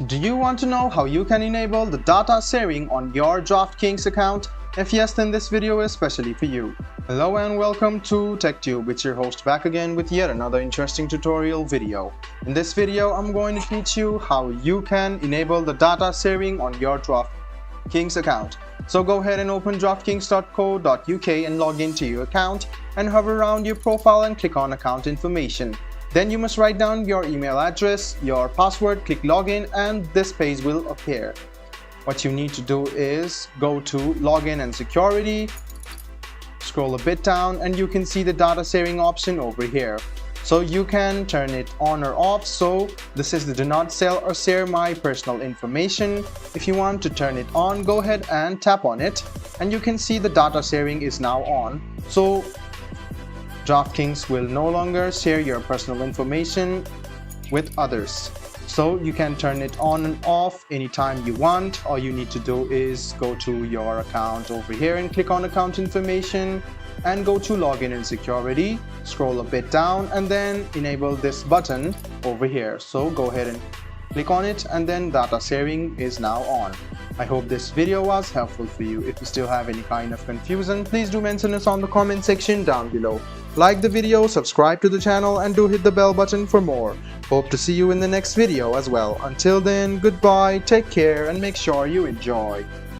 Do you want to know how you can enable the data sharing on your DraftKings account? If yes, then this video is specially for you. Hello and welcome to TechTube. It's your host back again with yet another interesting tutorial video. In this video, I'm going to teach you how you can enable the data sharing on your DraftKings account. So go ahead and open draftkings.co.uk and log into your account and hover around your profile and click on account information. Then you must write down your email address, your password, click login, and this page will appear. What you need to do is go to login and security, scroll a bit down, and you can see the data sharing option over here. So you can turn it on or off. So this is the do not sell or share my personal information. If you want to turn it on, go ahead and tap on it, and you can see the data sharing is now on. So DraftKings will no longer share your personal information with others. So you can turn it on and off anytime you want. All you need to do is go to your account over here and click on account information and go to login and security, scroll a bit down, and then enable this button over here. So go ahead and click on it, and then data sharing is now on. I hope this video was helpful for you. If you still have any kind of confusion, please do mention us on the comment section down below. Like the video, subscribe to the channel, and do hit the bell button for more. Hope to see you in the next video as well. Until then, goodbye, take care, and make sure you enjoy.